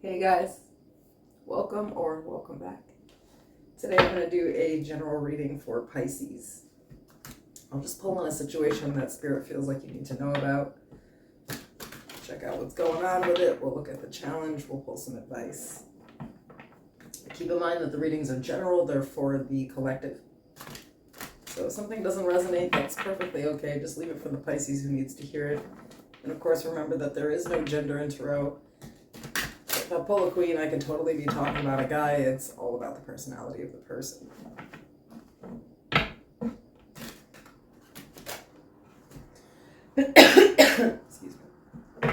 Hey guys, welcome or welcome back. Today I'm going to do a general reading for Pisces. I'll just pull on a situation that Spirit feels like you need to know about. Check out what's going on with it. We'll look at the challenge. We'll pull some advice. Keep in mind that the readings are general. They're for the collective. So if something doesn't resonate, that's perfectly okay. Just leave it for the Pisces who needs to hear it. And of course, remember that there is no gender in tarot. If I pull a queen, I could totally be talking about a guy. It's all about the personality of the person. Excuse me.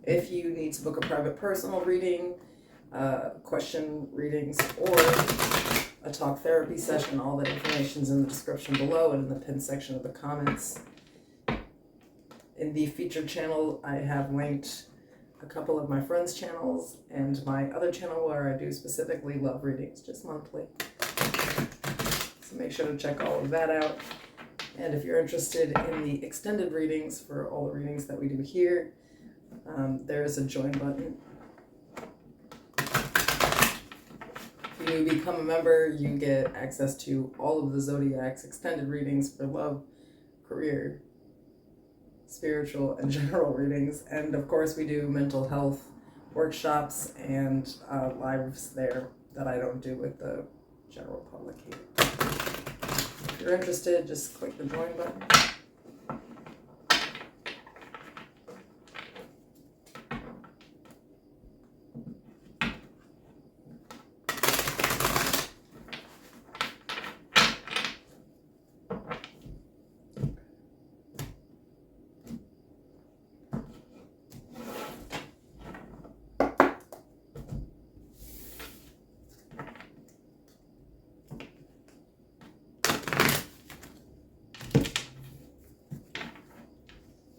If you need to book a private personal reading, question readings, or a talk therapy session, all that information is in the description below and in the pinned section of the comments. In the featured channel, I have linked a couple of my friends' channels and my other channel where I do specifically love readings, just monthly. So make sure to check all of that out. And if you're interested in the extended readings for all the readings that we do here, there is a join button. If you become a member, you get access to all of the Zodiac's extended readings for love, career, spiritual, and general readings. And of course, we do mental health workshops and lives there that I don't do with the general public here. If you're interested, just click the join button.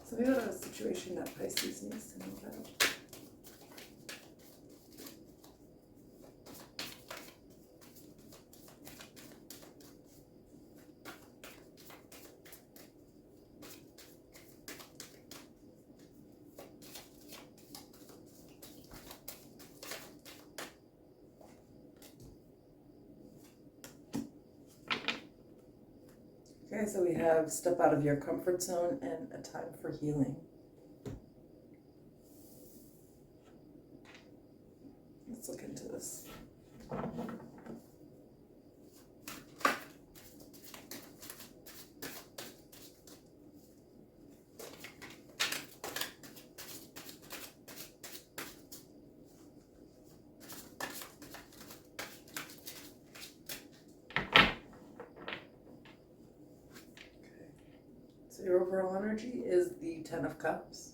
So we got a situation that Pisces needs to know about. Okay, so we have step out of your comfort zone and a time for healing. Let's look into this. So your overall energy is the Ten of Cups.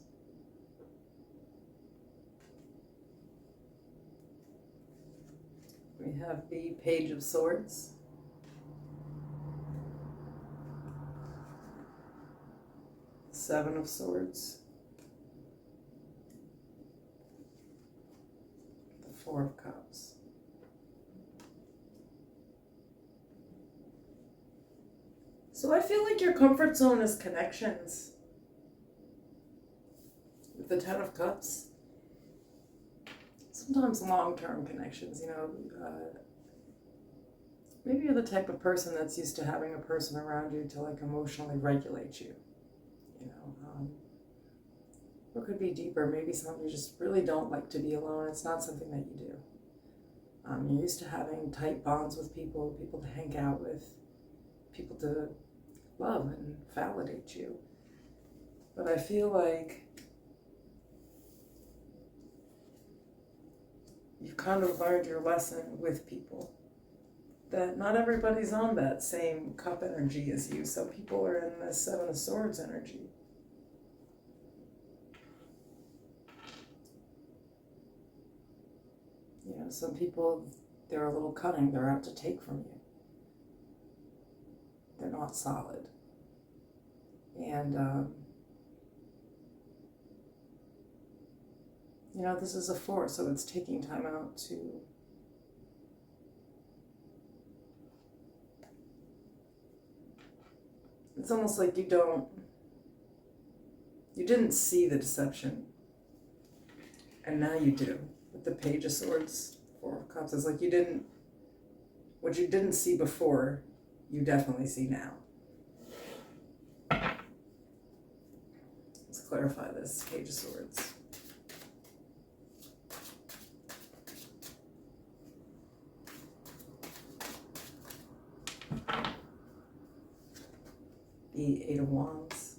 We have the Page of Swords. Seven of Swords. The Four of Cups. So I feel like your comfort zone is connections. With the Ten of Cups. Sometimes long-term connections, maybe you're the type of person that's used to having a person around you to like emotionally regulate you, or it could be deeper, maybe something you just really don't like to be alone. It's not something that you do. You're used to having tight bonds with people to hang out with, people to love and validate you. But I feel like you've kind of learned your lesson with people, that not everybody's on that same cup energy as you. Some people are in the Seven of Swords energy. Some people, they're a little cunning. They're out to take from you. They're not solid. And, this is a Four, so it's taking time out to it's almost like you didn't see the deception And now you do. With the Page of Swords, Four of Cups, it's like what you didn't see before, you definitely see now. Let's clarify this Page of Swords. The Eight of Wands.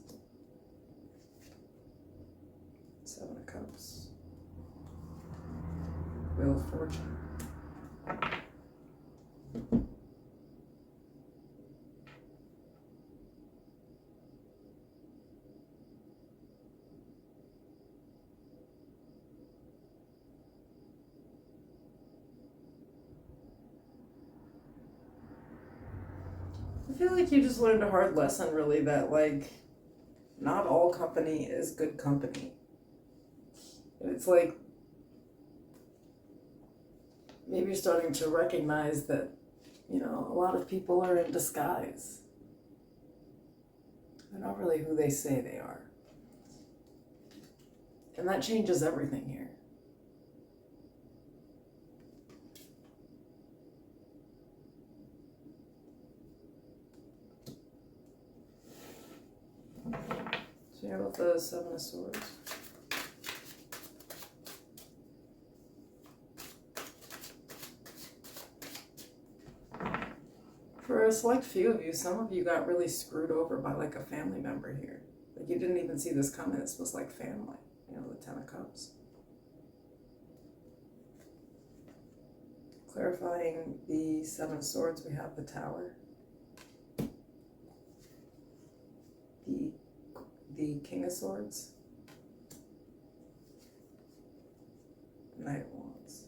Seven of Cups. Wheel of Fortune. I feel like you just learned a hard lesson, really, that, like, not all company is good company. It's like, maybe you're starting to recognize that, you know, a lot of people are in disguise. They're not really who they say they are. And that changes everything here. So you're with the Seven of Swords. For a select few of you, some of you got really screwed over by like a family member here. Like you didn't even see this coming. This was like family, you know, the Ten of Cups. Clarifying the Seven of Swords, we have the Tower. The King of Swords. Knight of Wands.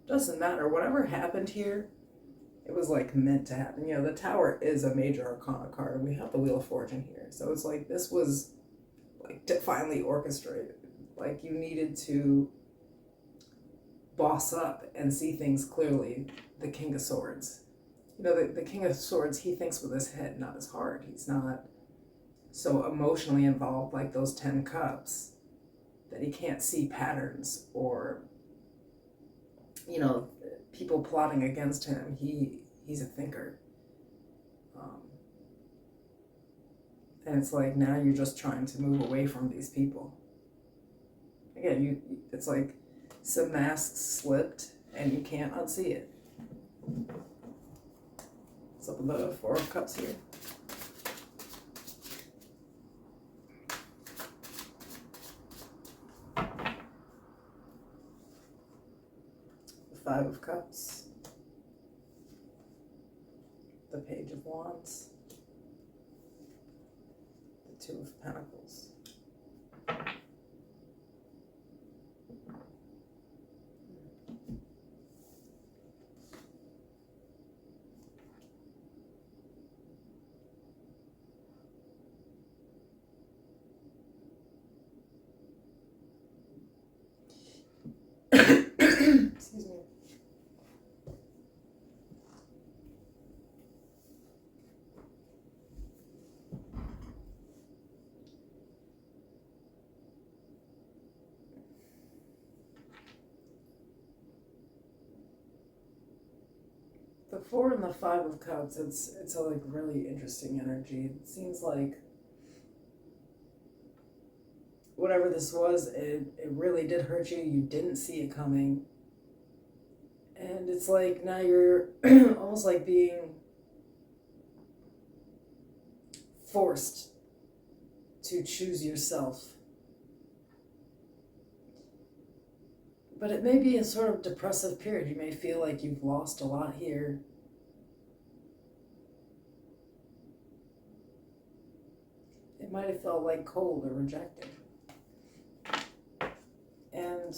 Doesn't matter. Whatever happened here, it was like meant to happen. You know, the Tower is a major arcana card, and we have the Wheel of Fortune here. So it's like this was like divinely orchestrated. Like you needed to boss up and see things clearly. The King of Swords. You know, the King of Swords, he thinks with his head, not his heart. He's not so emotionally involved like those 10 cups that he can't see patterns or, you know, people plotting against him. He's a thinker. And it's like now you're just trying to move away from these people. Again, it's like some masks slipped and you can't unsee it. What's up with the Four of Cups here? The Five of Cups. The Page of Wands. The Two of Pentacles. Excuse me. The Four and the Five of Cups, it's a like really interesting energy. It seems like whatever this was, it really did hurt you. You didn't see it coming. And it's like now you're almost like being forced to choose yourself. But it may be a sort of depressive period. You may feel like you've lost a lot here. It might have felt like cold or rejected. And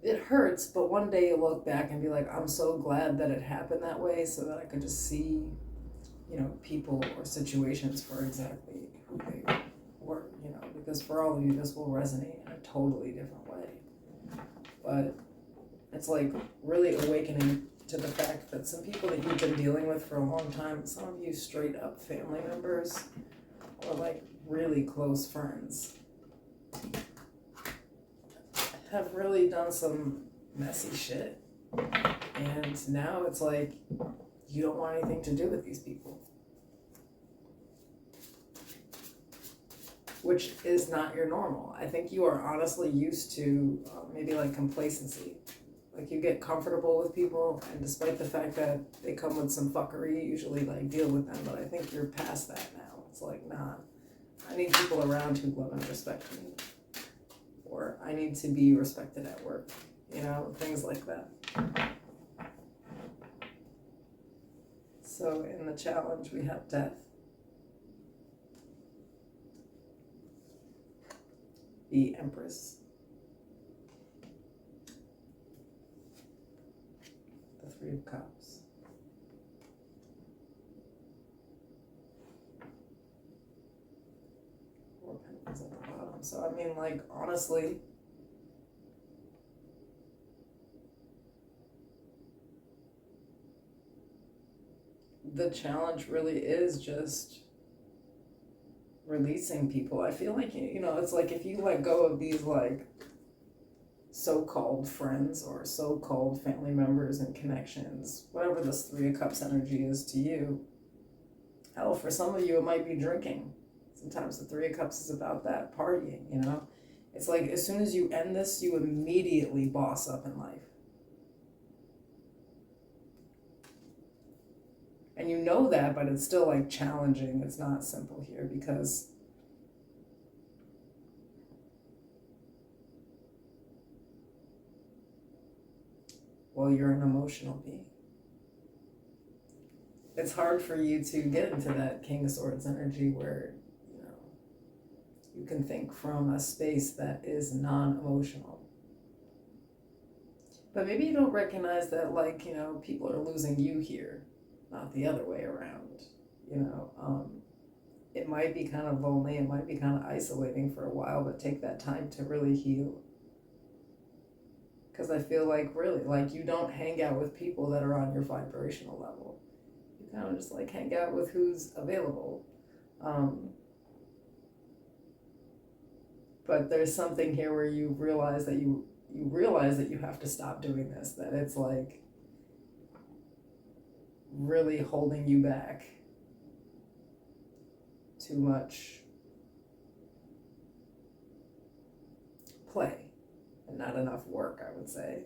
it hurts, but one day you look back and be like, I'm so glad that it happened that way so that I could just see, you know, people or situations for exactly who they are. because for all of you, this will resonate in a totally different way. But it's like really awakening to the fact that some people that you've been dealing with for a long time, some of you straight up family members or like really close friends, have really done some messy shit. And now it's like you don't want anything to do with these people. Which is not your normal. I think you are honestly used to maybe like complacency. Like you get comfortable with people, and despite the fact that they come with some fuckery, you usually like deal with them, but I think you're past that now. It's like, nah, I need people around who love and respect me. Or I need to be respected at work, you know, things like that. So in the challenge, we have death, the Empress, the Three of Cups, Four of Pentacles at the bottom. So I mean, like, honestly, the challenge really is just releasing people. I feel like, you know, it's like if you let go of these like so-called friends or so-called family members and connections, whatever this Three of Cups energy is to you, hell, for some of you it might be drinking. Sometimes the Three of Cups is about that, partying, you know. It's like as soon as you end this, you immediately boss up in life. And you know that, but it's still like challenging. It's not simple here because well, you're an emotional being. It's hard for you to get into that King of Swords energy where, you know, you can think from a space that is non-emotional. But maybe you don't recognize that, like, you know, people are losing you here, not the other way around, you know. It might be kind of lonely, it might be kind of isolating for a while, but take that time to really heal. Because I feel like, really, like, you don't hang out with people that are on your vibrational level. You kind of just, like, hang out with who's available. But there's something here where you realize that you have to stop doing this, that it's, like, really holding you back. Too much play and not enough work, I would say.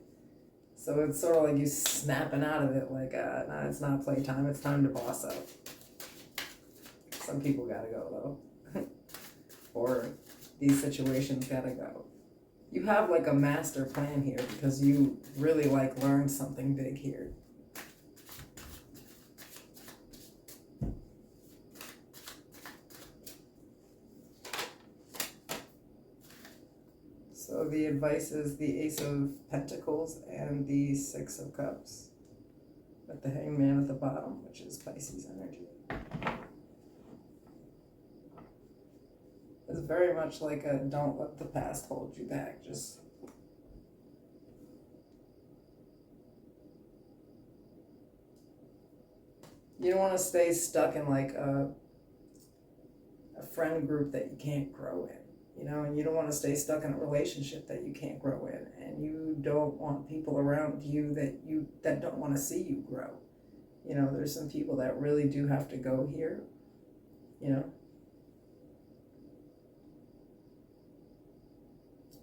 So it's sort of like you snapping out of it, like, nah, it's not playtime, it's time to boss up. Some people gotta go, though. Or these situations gotta go. You have, like, a master plan here because you really, like, learned something big here. So the advice is the Ace of Pentacles and the Six of Cups, with the Hangman at the bottom, which is Pisces energy. It's very much like a don't let the past hold you back. Just you don't want to stay stuck in like a friend group that you can't grow in. You know, and you don't want to stay stuck in a relationship that you can't grow in, and you don't want people around you that don't want to see you grow. You know, there's some people that really do have to go here, you know.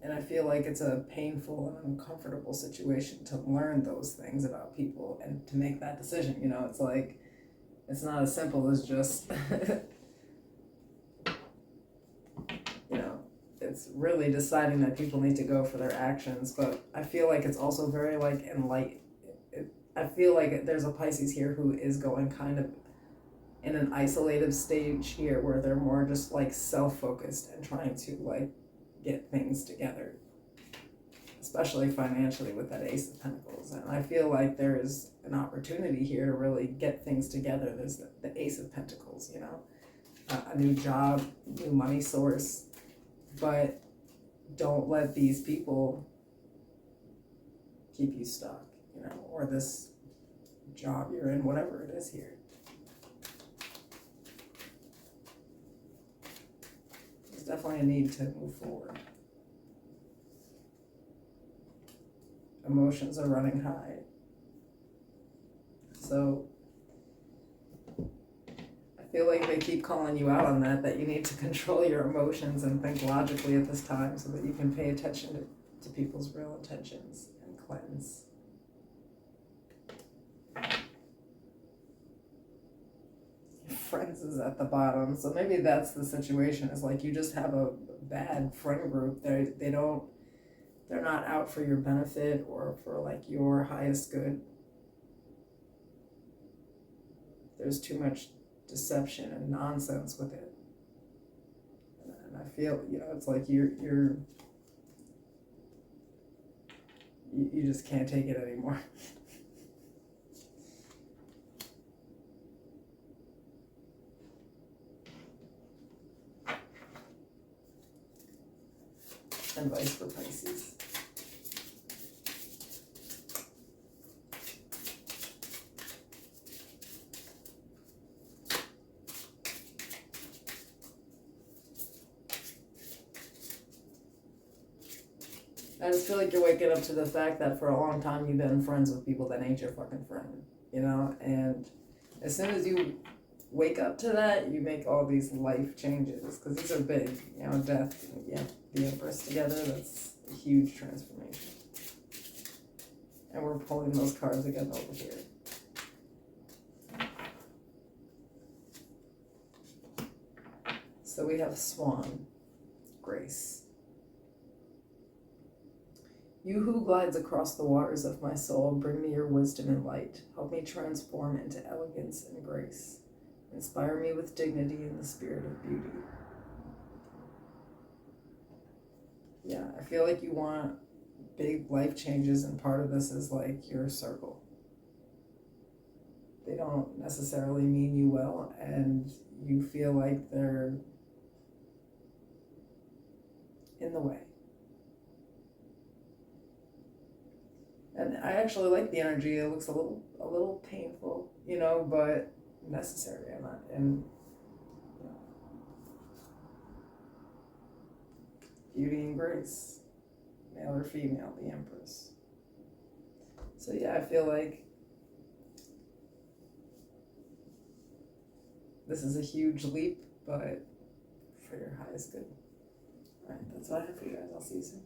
And I feel like it's a painful and uncomfortable situation to learn those things about people and to make that decision, you know. It's like, it's not as simple as just it's really deciding that people need to go for their actions, but I feel like it's also very like enlightened. I feel like there's a Pisces here who is going kind of in an isolated stage here where they're more just like self-focused and trying to like get things together, especially financially with that Ace of Pentacles. And I feel like there is an opportunity here to really get things together. There's the Ace of Pentacles, you know, a new job, new money source, but don't let these people keep you stuck, you know, or this job you're in, whatever it is here. There's definitely a need to move forward. Emotions are running high. So I feel like they keep calling you out on that you need to control your emotions and think logically at this time so that you can pay attention to people's real intentions and cleanse. Your friends is at the bottom, so maybe that's the situation. Is like you just have a bad friend group. They're not out for your benefit or for like your highest good. There's too much deception and nonsense with it. And I feel, you know, it's like you just can't take it anymore. Advice for Pisces. I just feel like you're waking up to the fact that for a long time you've been friends with people that ain't your fucking friend, you know? And as soon as you wake up to that, you make all these life changes, because these are big, you know, death, yeah, the Empress together, that's a huge transformation. And we're pulling those cards again over here. So we have Swan, Grace. You who glides across the waters of my soul, bring me your wisdom and light. Help me transform into elegance and grace. Inspire me with dignity in the spirit of beauty. Yeah, I feel like you want big life changes, and part of this is like your circle. They don't necessarily mean you well, and you feel like they're in the way. And I actually like the energy. It looks a little painful, you know, but necessary. I'm not in, you know, beauty and grace, male or female, the Empress. So yeah, I feel like this is a huge leap, but for your highest good. All right, that's all I have for you guys. I'll see you soon.